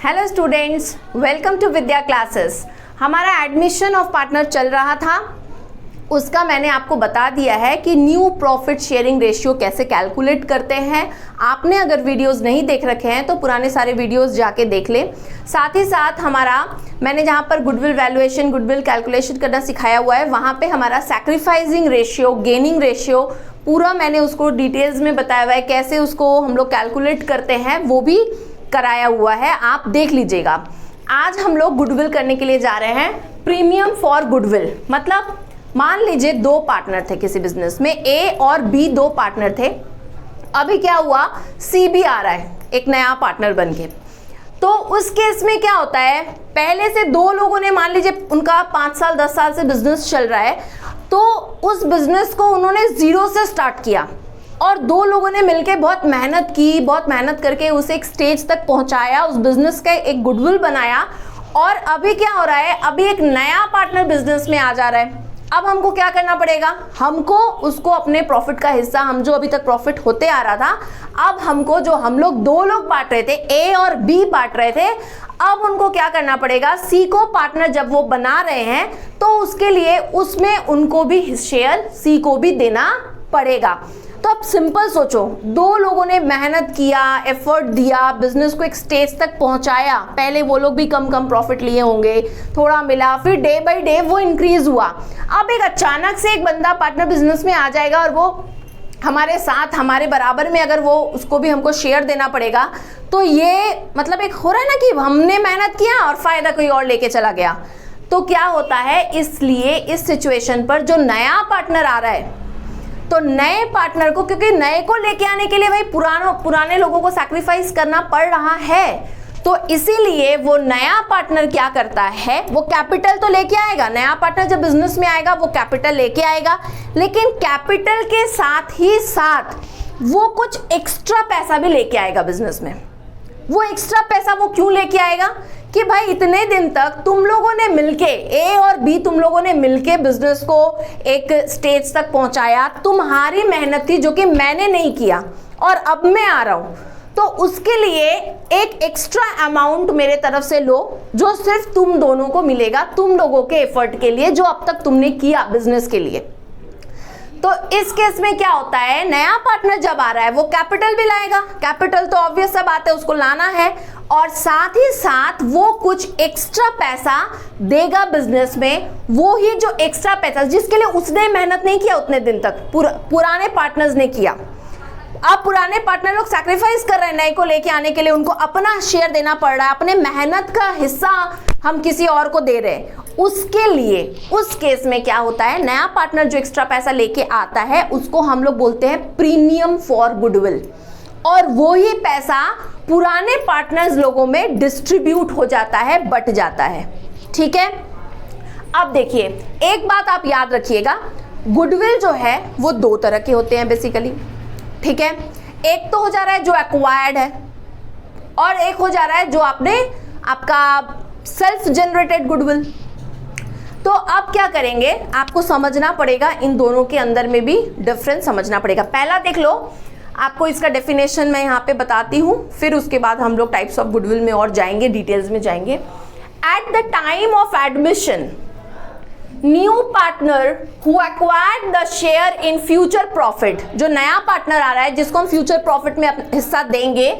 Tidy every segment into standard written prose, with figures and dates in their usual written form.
Hello students, welcome to Vidya classes. हमारा admission of partner चल रहा था, उसका मैंने आपको बता दिया है कि न्यू प्रॉफिट शेयरिंग रेशियो कैसे कैलकुलेट करते हैं। आपने अगर वीडियोस नहीं देख रखे हैं तो पुराने सारे वीडियोस जाके देख लें। साथ ही साथ मैंने जहाँ पर गुडविल वैल्यूएशन, गुडविल कैलकुलेशन करना सिखाया हुआ है, वहाँ पे हमारा सैक्रिफाइसिंग रेशियो, गेनिंग रेशियो पूरा मैंने उसको डिटेल्स में बताया हुआ है, कैसे उसको हम लोग कैलकुलेट करते हैं वो भी कराया हुआ है, आप देख लीजिएगा। आज हम लोग गुडविल करने के लिए जा रहे हैं। प्रीमियम फॉर गुडविल मतलब मान लीजिए दो पार्टनर थे किसी बिजनेस में, ए और बी दो पार्टनर थे। अभी क्या हुआ, सी भी आ रहा है एक नया पार्टनर बन के। तो उस केस में क्या होता है, पहले से दो लोगों ने, मान लीजिए उनका 5 साल 10 साल से बिजनेस चल रहा है, तो उस बिजनेस को उन्होंने जीरो से स्टार्ट किया और दो लोगों ने मिलकर बहुत मेहनत की, बहुत मेहनत करके उसे एक स्टेज तक पहुंचाया, उस बिजनेस का एक गुडविल बनाया। और अभी क्या हो रहा है, अभी एक नया पार्टनर बिजनेस में आ जा रहा है। अब हमको क्या करना पड़ेगा, हमको उसको अपने प्रॉफिट का हिस्सा, हम जो अभी तक प्रॉफिट होते आ रहा था, अब हमको जो हम लोग दो लोग बांट रहे थे, ए और बी बांट रहे थे, अब उनको क्या करना पड़ेगा, सी को पार्टनर जब वो बना रहे हैं तो उसके लिए उसमें उनको भी शेयर सी को भी देना पड़ेगा। तो अब सिंपल सोचो, दो लोगों ने मेहनत किया, एफर्ट दिया, बिजनेस को एक स्टेज तक पहुंचाया। पहले वो लोग भी कम कम प्रॉफिट लिए होंगे, थोड़ा मिला, फिर डे बाय डे वो इंक्रीज हुआ। अब एक अचानक से एक बंदा पार्टनर बिजनेस में आ जाएगा और वो हमारे साथ, हमारे बराबर में, अगर वो उसको भी हमको शेयर देना पड़ेगा, तो ये मतलब एक हो रहा है ना कि हमने मेहनत किया और फायदा कोई और लेके चला गया। तो क्या होता है, इसलिए इस सिचुएशन पर जो नया पार्टनर आ रहा है, तो नए पार्टनर को, क्योंकि नए को लेके आने के लिए भाई पुराने लोगों को सैक्रिफाइस करना पड़ रहा है, तो इसीलिए वो नया पार्टनर क्या करता है, वो कैपिटल तो लेके आएगा। नया पार्टनर जब बिजनेस में आएगा वो कैपिटल लेके आएगा, लेकिन कैपिटल के साथ ही साथ वो कुछ एक्स्ट्रा पैसा भी लेके आएगा बिजनेस में। वो एक्स्ट्रा पैसा वो क्यों लेके आएगा कि भाई इतने दिन तक तुम लोगों ने मिलके, ए और बी तुम लोगों ने मिलके बिजनेस को एक स्टेज तक पहुंचाया, तुम्हारी मेहनत थी जो कि मैंने नहीं किया और अब मैं आ रहा हूं, तो उसके लिए एक एक्स्ट्रा अमाउंट मेरे तरफ से लो, जो सिर्फ तुम दोनों को मिलेगा, तुम लोगों के एफर्ट के लिए जो अब तक तुमने किया बिजनेस के लिए। तो इस केस में क्या होता है, नया पार्टनर जब आ रहा है वो कैपिटल भी लाएगा, कैपिटल तो ऑब्वियस सा बात है, उसको लाना है, और साथ ही साथ वो कुछ एक्स्ट्रा पैसा देगा बिजनेस में। वो ही जो एक्स्ट्रा पैसा जिसके लिए उसने मेहनत नहीं किया उतने दिन तक, पुराने पार्टनर्स ने किया। अब पुराने पार्टनर लोग सैक्रिफाइस कर रहे हैं नए को लेके आने के लिए, उनको अपना शेयर देना पड़ रहा है, अपने मेहनत का हिस्सा हम किसी और को दे रहे हैं। उसके लिए उस केस में क्या होता है, नया पार्टनर जो एक्स्ट्रा पैसा लेके आता है उसको हम लोग बोलते हैं प्रीमियम फॉर गुडविल, और वो ही पैसा पुराने पार्टनर्स लोगों में डिस्ट्रीब्यूट हो जाता है, बट जाता है। ठीक है, अब देखिए एक बात आप याद रखिएगा, गुडविल जो है वो दो तरह के होते हैं बेसिकली। ठीक है, एक तो हो जा रहा है जो एक्वायर्ड है, और एक हो जा रहा है जो आपका सेल्फ जनरेटेड गुडविल। तो आप क्या करेंगे, आपको समझना पड़ेगा, इन दोनों के अंदर में भी डिफरेंस समझना पड़ेगा। पहला देख लो, आपको इसका डेफिनेशन मैं यहाँ पे बताती हूँ, फिर उसके बाद हम लोग टाइप्स ऑफ गुडविल में और जाएंगे, डिटेल्स में जाएंगे। At the time of admission, new partner who acquired the share in future profit, जो नया पार्टनर आ रहा है जिसको हम फ्यूचर प्रॉफिट में हिस्सा देंगे,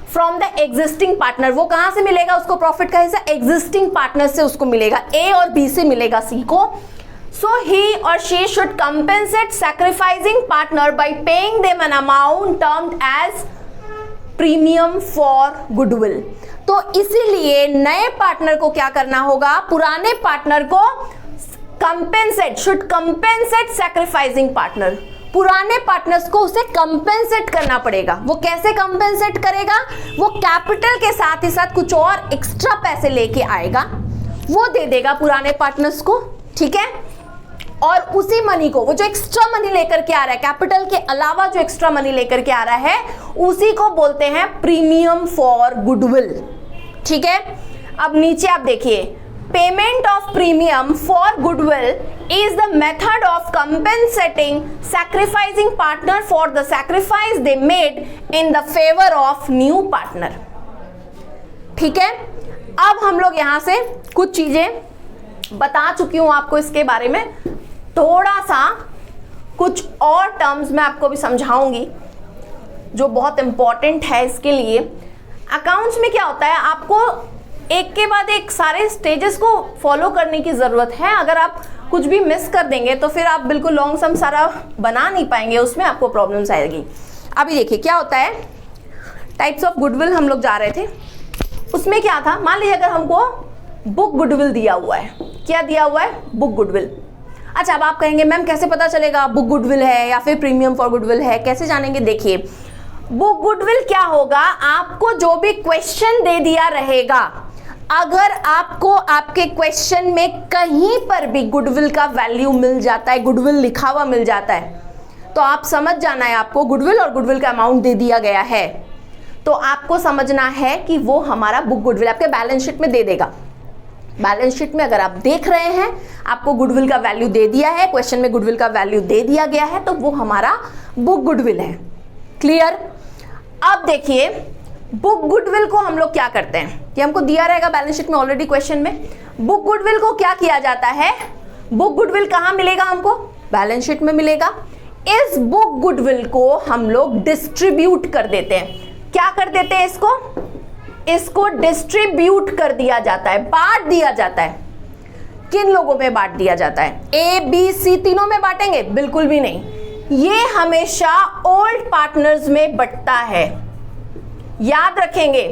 फ्रॉम द एग्जिस्टिंग पार्टनर, वो कहां से मिलेगा उसको प्रॉफिट का हिस्सा, एग्जिस्टिंग पार्टनर से उसको मिलेगा, ए और बी से मिलेगा सी को। सो ही और she should compensate sacrificing partner by paying them an amount termed as premium for goodwill. तो इसीलिए नए पार्टनर को क्या करना होगा, पुराने पार्टनर को शुड कंपेंसेट सैक्रिफाइसिंग पार्टनर, पुराने पार्टनर्स को उसे कंपेंसेट करना पड़ेगा। वो कैसे कंपेंसेट करेगा, वो कैपिटल के साथ ही साथ कुछ और एक्स्ट्रा पैसे लेके आएगा, वो दे देगा पुराने पार्टनर्स को। ठीक है, और उसी मनी को, वो जो एक्स्ट्रा मनी लेकर के आ रहा है, कैपिटल के अलावा जो एक्स्ट्रा मनी लेकर के आ रहा है, उसी को बोलते हैं प्रीमियम फॉर गुडविल। ठीक है, अब नीचे आप देखिए, payment of premium for goodwill is the method of compensating sacrificing partner for the sacrifice they made in the favor of new partner। ठीक है, अब हम लोग यहां से कुछ चीजें बता चुकी हूं आपको इसके बारे में, थोड़ा सा कुछ और टर्म्स मैं आपको भी समझाऊंगी जो बहुत इंपॉर्टेंट है इसके लिए। अकाउंट्स में क्या होता है, आपको एक के बाद एक सारे स्टेजेस को फॉलो करने की जरूरत है। अगर आप कुछ भी मिस कर देंगे तो फिर आप बिल्कुल लॉन्ग सम सारा बना नहीं पाएंगे, उसमें आपको प्रॉब्लम्स आएगी। अभी देखिए क्या होता है, टाइप्स ऑफ गुडविल हम लोग जा रहे थे, उसमें क्या था, मान लीजिए अगर हमको बुक गुडविल दिया हुआ है, क्या दिया हुआ है, बुक गुडविल। अच्छा, अब आप कहेंगे मैम कैसे पता चलेगा बुक गुडविल है या फिर प्रीमियम फॉर गुडविल है, कैसे जानेंगे? देखिए बुक गुडविल क्या होगा, आपको जो भी क्वेश्चन दे दिया रहेगा, अगर आपको आपके क्वेश्चन में कहीं पर भी गुडविल का वैल्यू मिल जाता है, गुडविल लिखा हुआ मिल जाता है, तो आप समझ जाना है आपको गुडविल और गुडविल का अमाउंट दे दिया गया है, तो आपको समझना है कि वो हमारा बुक गुडविल आपके बैलेंस शीट में दे देगा। बैलेंस शीट में अगर आप देख रहे हैं आपको गुडविल का वैल्यू दे दिया है, क्वेश्चन में गुडविल का वैल्यू दे दिया गया है, तो वो हमारा बुक गुडविल है। क्लियर? अब देखिए बुक गुडविल को हम लोग क्या करते हैं कि हमको दिया रहेगा बैलेंस शीट में ऑलरेडी क्वेश्चन में, बुक गुडविल को क्या किया जाता है, बुक गुडविल कहां मिलेगा हमको, बैलेंस शीट में मिलेगा। इस बुक गुडविल को हम लोग डिस्ट्रीब्यूट कर देते हैं। क्या कर देते हैं इसको डिस्ट्रीब्यूट कर दिया जाता है, बांट दिया जाता है। किन लोगों में बांट दिया जाता है, ए बी सी तीनों में बांटेंगे? बिल्कुल भी नहीं, ये हमेशा ओल्ड पार्टनर्स में बंटता है। याद रखेंगे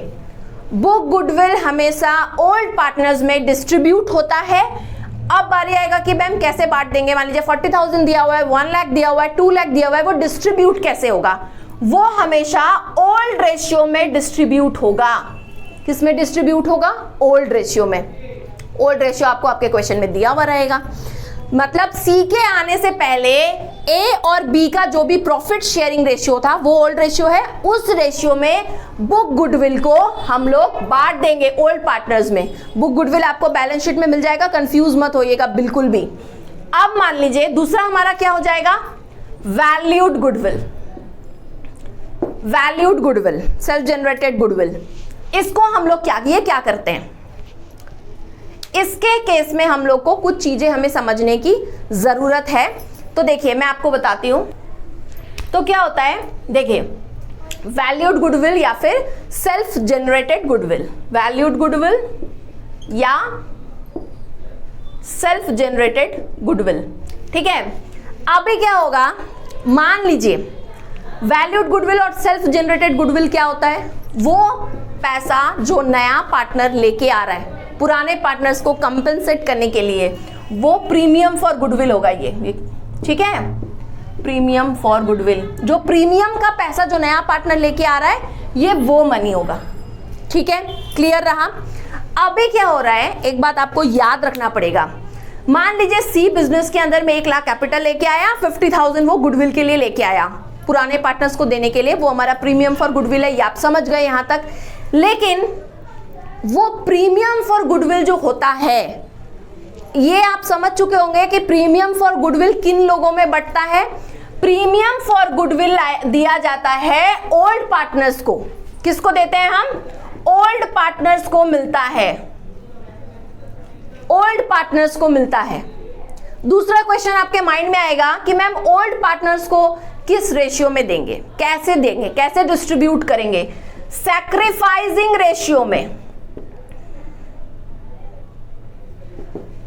बुक गुडविल हमेशा ओल्ड पार्टनर्स में डिस्ट्रीब्यूट होता है। अब बारी आएगा कि मैम कैसे बांट देंगे, मान लीजिए 40,000 दिया हुआ है, 1 लाख दिया हुआ है, 2 लाख दिया हुआ है, वो डिस्ट्रीब्यूट कैसे होगा, वो हमेशा ओल्ड रेशियो में डिस्ट्रीब्यूट होगा। किस में डिस्ट्रीब्यूट होगा, ओल्ड रेशियो में। ओल्ड रेशियो आपको आपके क्वेश्चन में दिया हुआ रहेगा, मतलब सी के आने से पहले ए और बी का जो भी प्रॉफिट शेयरिंग रेशियो था वो ओल्ड रेशियो है, उस रेशियो में बुक गुडविल को हम लोग बांट देंगे ओल्ड पार्टनर्स में। बुक गुडविल आपको बैलेंस शीट में मिल जाएगा, कंफ्यूज मत होइएगा बिल्कुल भी। अब मान लीजिए दूसरा हमारा क्या हो जाएगा, valued goodwill. Valued goodwill, self generated goodwill, इसको हम लोग क्या करते हैं, इसके केस में हम लोग को कुछ चीजें हमें समझने की जरूरत है। तो देखिए मैं आपको बताती हूं, तो क्या होता है, देखिए वैल्यूड गुडविल या फिर self generated goodwill, valued goodwill या सेल्फ जनरेटेड गुडविल, ठीक है। अभी क्या होगा, मान लीजिए वैल्यूड गुडविल और सेल्फ जनरेटेड गुडविल क्या होता है, वो पैसा जो नया पार्टनर लेके आ रहा है पुराने पार्टनर्स को कंपेंसेट करने के लिए, वो प्रीमियम फॉर गुडविल होगा ये, ठीक है। प्रीमियम फॉर गुडविल, जो प्रीमियम का पैसा जो नया पार्टनर लेके आ रहा है ये वो मनी होगा, ठीक है। क्लियर रहा? अभी क्या हो रहा है, एक बात आपको याद रखना पड़ेगा, मान लीजिए सी बिजनेस के अंदर में 1 लाख कैपिटल लेके आया, 50,000 वो गुडविल के लिए लेके आया, पुराने पार्टनर्स को देने के लिए, वो हमारा प्रीमियम फॉर गुडविल है, ये आप समझ गए यहां तक। लेकिन वो प्रीमियम फॉर गुडविल जो होता है, ये आप समझ चुके होंगे कि प्रीमियम फॉर गुडविल किन लोगों में बंटता है। प्रीमियम फॉर गुडविल दिया जाता है ओल्ड पार्टनर्स को। किसको देते हैं हम, ओल्ड पार्टनर्स को मिलता है, ओल्ड पार्टनर्स को मिलता है। दूसरा क्वेश्चन आपके माइंड में आएगा कि मैम ओल्ड पार्टनर्स को किस रेशियो में देंगे, कैसे देंगे, कैसे डिस्ट्रीब्यूट करेंगे, सैक्रिफाइसिंग रेशियो में,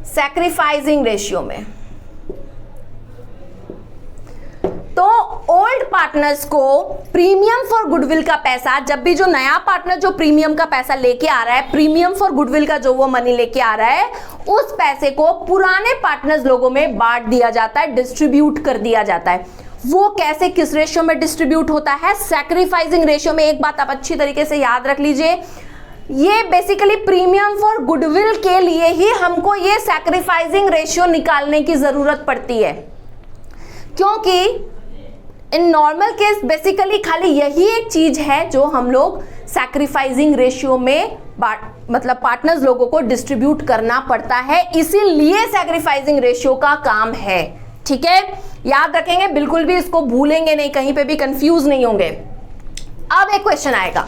सैक्रिफाइसिंग रेशियो में। तो ओल्ड पार्टनर्स को प्रीमियम फॉर गुडविल का पैसा, जब भी जो नया पार्टनर जो प्रीमियम का पैसा लेके आ रहा है, प्रीमियम फॉर गुडविल का जो वो मनी लेके आ रहा है, उस पैसे को पुराने पार्टनर्स लोगों में बांट दिया जाता है, डिस्ट्रीब्यूट कर दिया जाता है। वो कैसे, किस रेशियो में डिस्ट्रीब्यूट होता है, सैक्रिफाइसिंग रेशियो में। एक बात आप अच्छी तरीके से याद रख लीजिए, ये बेसिकली प्रीमियम फॉर गुडविल के लिए ही हमको ये सैक्रिफाइसिंग रेशियो निकालने की जरूरत पड़ती है, क्योंकि इन नॉर्मल केस बेसिकली खाली यही एक चीज है जो हम लोग सैक्रिफाइसिंग रेशियो में मतलब पार्टनर्स लोगों को डिस्ट्रीब्यूट करना पड़ता है, इसीलिए सैक्रिफाइसिंग रेशियो का काम है, ठीक है। याद रखेंगे, बिल्कुल भी इसको भूलेंगे नहीं, कहीं पे भी कंफ्यूज नहीं होंगे। अब एक क्वेश्चन आएगा,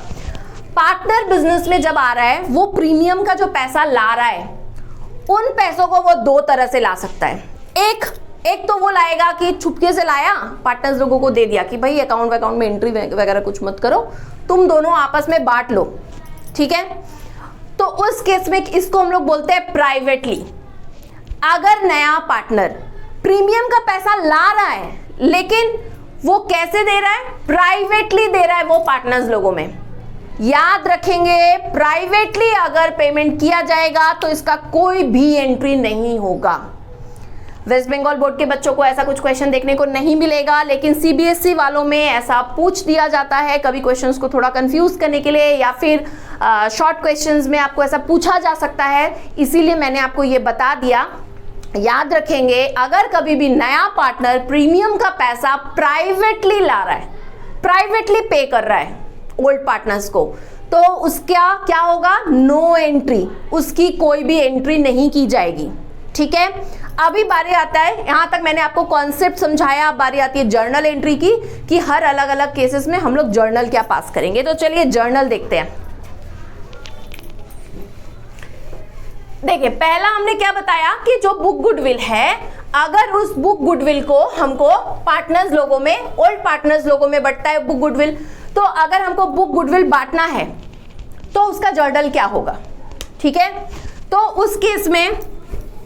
पार्टनर बिजनेस में जब आ रहा है वो प्रीमियम का जो पैसा ला रहा है उन पैसों को वो दो तरह से ला सकता है। एक तो वो लाएगा कि छुपके से लाया, पार्टनर्स लोगों को दे दिया कि भाई अकाउंट में एंट्री वगैरह कुछ मत करो, तुम दोनों आपस में बांट लो, ठीक है। तो उस केस में इसको हम लोग बोलते हैं प्राइवेटली। अगर नया पार्टनर प्रीमियम का पैसा ला रहा है लेकिन वो कैसे दे रहा है, प्राइवेटली दे रहा है वो पार्टनर्स लोगों में। याद रखेंगे प्राइवेटली अगर पेमेंट किया जाएगा तो इसका कोई भी एंट्री नहीं होगा। वेस्ट बंगाल बोर्ड के बच्चों को ऐसा कुछ क्वेश्चन देखने को नहीं मिलेगा, लेकिन सीबीएसई वालों में ऐसा पूछ दिया जाता है कभी क्वेश्चंस को थोड़ा कंफ्यूज करने के लिए, या फिर शॉर्ट क्वेश्चंस में आपको ऐसा पूछा जा सकता है, इसीलिए मैंने आपको ये बता दिया। याद रखेंगे अगर कभी भी नया पार्टनर प्रीमियम का पैसा प्राइवेटली ला रहा है, प्राइवेटली पे कर रहा है ओल्ड पार्टनर्स को, तो उसका क्या होगा, नो एंट्री, उसकी कोई भी एंट्री नहीं की जाएगी, ठीक है। अभी बारी आता है, यहां तक मैंने आपको कॉन्सेप्ट समझाया, अब बारी आती है जर्नल एंट्री की कि हर अलग अलग केसेस में हम लोग जर्नल क्या पास करेंगे। तो चलिए जर्नल देखते हैं। देखिए पहला हमने क्या बताया कि जो बुक गुडविल है, अगर उस बुक गुडविल को हमको पार्टनर्स लोगों में, ओल्ड पार्टनर्स लोगों में बंटता है बुक गुडविल, तो अगर हमको बुक गुडविल बांटना है तो उसका जर्नल क्या होगा, ठीक है। तो उस केस में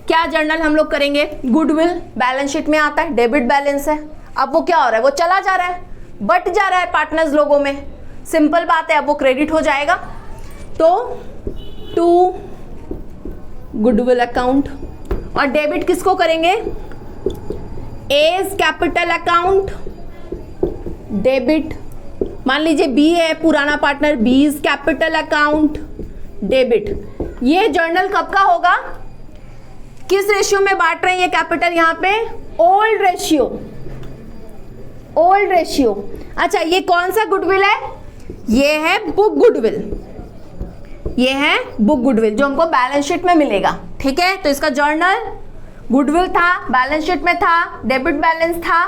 क्या जर्नल हम लोग करेंगे, गुडविल बैलेंस शीट में आता है, डेबिट बैलेंस है, अब वो क्या हो रहा है, वो चला जा रहा है, बट जा रहा है पार्टनर्स लोगों में, सिंपल बात है, अब वो क्रेडिट हो जाएगा। तो टू गुडविल अकाउंट, और डेबिट किसको करेंगे, एज कैपिटल अकाउंट डेबिट। मान लीजिए बी है पुराना partner, B is capital account debit. ये जर्नल कब का होगा, किस रेशियो में बांट रहे हैं ये कैपिटल, यहां पे ओल्ड रेशियो, ओल्ड रेशियो। अच्छा ये कौन सा गुडविल है, ये है बुक गुडविल, ये है बुक गुडविल जो हमको बैलेंस शीट में मिलेगा, ठीक है। तो इसका जर्नल गुडविल था, बैलेंस शीट में था, डेबिट बैलेंस था,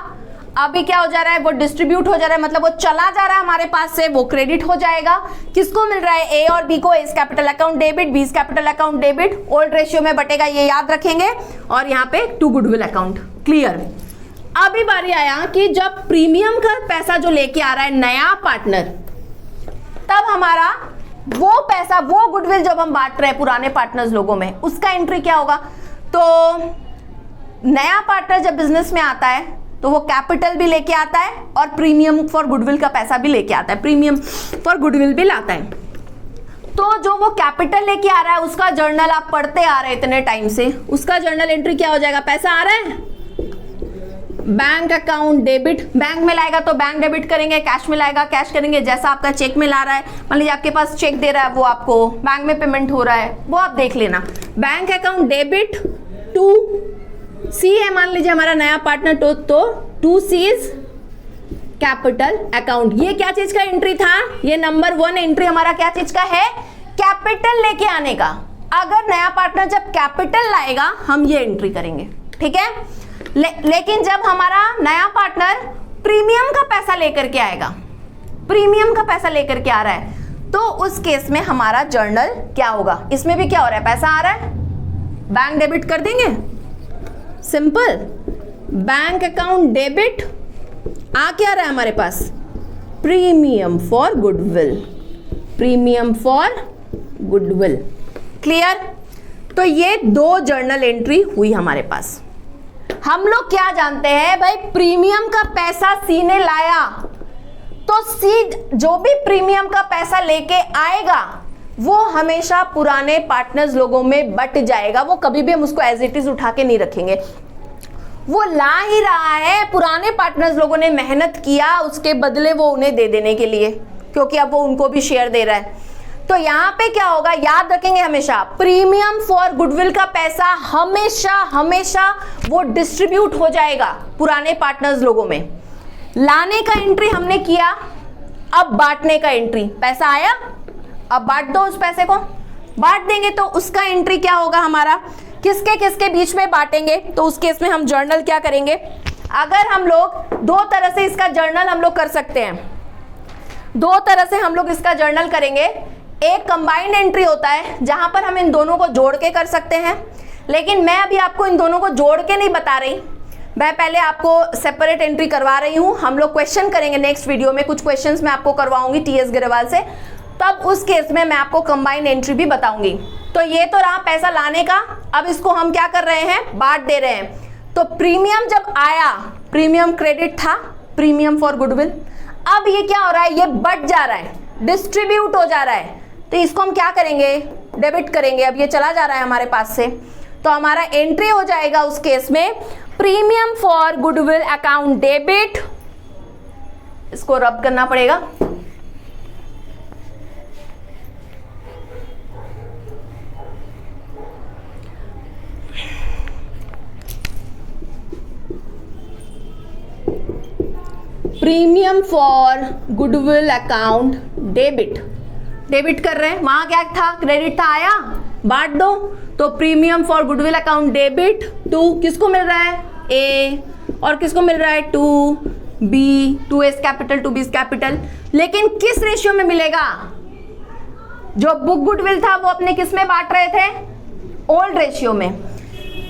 अभी क्या हो जा रहा है, वो डिस्ट्रीब्यूट हो जा रहा है, मतलब वो चला जा रहा है हमारे पास से, वो क्रेडिट हो जाएगा। किसको मिल रहा है, ए और बी को, A's capital account debit, B capital account debit, old ratio में बटेगा, ये याद रखेंगे। और यहाँ पे टू गुडविल अकाउंट, क्लियर। अभी बारी आया कि जब प्रीमियम का पैसा जो लेके आ रहा है नया पार्टनर, तब हमारा वो पैसा, वो गुडविल जब हम बांट रहे हैं पुराने पार्टनर्स लोगों में, उसका एंट्री क्या होगा। तो नया पार्टनर जब बिजनेस में आता है तो वो कैपिटल भी लेके आता है और प्रीमियम फॉर गुडविल का पैसा भी लेके आता है, प्रीमियम फॉर गुडविल भी लाता है। तो जो वो कैपिटल लेके आ रहा है उसका जर्नल आप पढ़ते आ रहे हैं इतने टाइम से, उसका जर्नल एंट्री क्या हो जाएगा, पैसा आ रहा है बैंक अकाउंट डेबिट, बैंक में लाएगा तो बैंक डेबिट करेंगे, कैश में लाएगा कैश करेंगे, जैसा आपका चेक में ला रहा है, मान लीजिए आपके पास चेक दे रहा है, वो आपको बैंक में पेमेंट हो रहा है, वो आप देख लेना। Bank account debit to C है, मान लीजिए हमारा नया पार्टनर, तो to C is capital account. ये क्या चीज का एंट्री था, ये नंबर 1 एंट्री हमारा क्या चीज का है, कैपिटल लेके आने का। अगर नया पार्टनर जब कैपिटल लाएगा हम ये एंट्री करेंगे, ठीक है। लेकिन जब हमारा नया पार्टनर प्रीमियम का पैसा लेकर के आएगा, प्रीमियम का पैसा लेकर के आ रहा है, तो उस केस में हमारा जर्नल क्या होगा, इसमें भी क्या हो रहा है, पैसा आ रहा है, बैंक डेबिट कर देंगे, सिंपल, बैंक अकाउंट डेबिट, आ क्या रहा है हमारे पास, premium for goodwill, premium for goodwill, clear. तो ये दो जर्नल एंट्री हुई हमारे पास। हम लोग क्या जानते हैं भाई, प्रीमियम का पैसा सी ने लाया तो सी जो भी प्रीमियम का पैसा लेके आएगा वो हमेशा पुराने पार्टनर्स लोगों में बट जाएगा, वो कभी भी हम उसको एज इट इज उठा के नहीं रखेंगे। वो ला ही रहा है, पुराने पार्टनर्स लोगों ने मेहनत किया, उसके बदले वो उन्हें दे देने के लिए, क्योंकि अब वो उनको भी शेयर दे रहा है। तो यहाँ पे क्या होगा, याद रखेंगे हमेशा, प्रीमियम फॉर गुडविल का पैसा हमेशा हमेशा वो डिस्ट्रीब्यूट हो जाएगा पुराने पार्टनर्स लोगों में। लाने का एंट्री हमने किया, अब बांटने का एंट्री, पैसा आया अब बांट दो, उस पैसे को बांट देंगे, तो उसका एंट्री क्या होगा हमारा, किसके किसके बीच में बांटेंगे। तो उस केस में हम जर्नल क्या करेंगे, अगर हम लोग दो तरह से इसका जर्नल हम लोग कर सकते हैं। दो तरह से हम लोग इसका जर्नल करेंगे। एक कंबाइंड एंट्री होता है जहां पर हम इन दोनों को जोड़ के कर सकते हैं, लेकिन मैं अभी आपको इन दोनों को जोड़ के नहीं बता रही, मैं पहले आपको सेपरेट एंट्री करवा रही हूं। हम लोग क्वेश्चन करेंगे नेक्स्ट वीडियो में, कुछ क्वेश्चंस मैं आपको करवाऊंगी टीएस गिरेवाल से, तब उस केस में मैं आपको कंबाइंड एंट्री भी बताऊंगी। तो ये तो रहा पैसा लाने का। अब इसको हम क्या कर रहे हैं, बांट दे रहे हैं। तो प्रीमियम जब आया, प्रीमियम क्रेडिट था, प्रीमियम फॉर गुडविल। अब ये क्या हो रहा है, ये बढ़ जा रहा है, डिस्ट्रीब्यूट हो जा रहा है, तो इसको हम क्या करेंगे, डेबिट करेंगे। अब ये चला जा रहा है हमारे पास से, तो हमारा एंट्री हो जाएगा उस केस में premium for goodwill account debit. इसको रब करना पड़ेगा। Premium for goodwill account debit, debit कर रहे हैं। वहां क्या था, क्रेडिट था, आया, बांट दो। तो premium for goodwill account debit to किसको मिल रहा है, ए, और किसको मिल रहा है, to B, to S capital, to B capital. लेकिन किस रेशियो में मिलेगा, जो बुक गुडविल था वो अपने किस में बांट रहे थे, ओल्ड रेशियो में।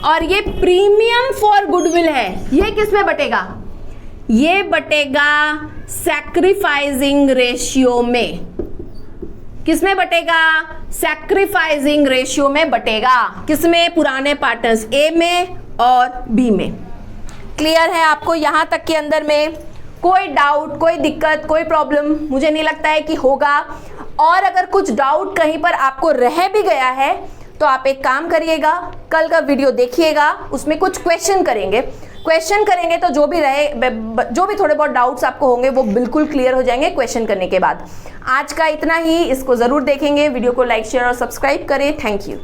और ये प्रीमियम फॉर गुडविल है, ये किस में बटेगा, ये बटेगा सैक्रिफाइसिंग रेशियो में। किसमें बटेगा, सैक्रिफाइसिंग रेशियो में बटेगा। किसमें, पुराने पार्टनर्स ए में और बी में। क्लियर है आपको यहां तक के अंदर में? कोई डाउट, कोई दिक्कत, कोई प्रॉब्लम मुझे नहीं लगता है कि होगा। और अगर कुछ डाउट कहीं पर आपको रह भी गया है तो आप एक काम करिएगा, कल का वीडियो देखिएगा, उसमें कुछ क्वेश्चन करेंगे तो जो भी थोड़े बहुत डाउट्स आपको होंगे वो बिल्कुल क्लियर हो जाएंगे क्वेश्चन करने के बाद। आज का इतना ही, इसको जरूर देखेंगे, वीडियो को लाइक शेयर और सब्सक्राइब करें। Thank you.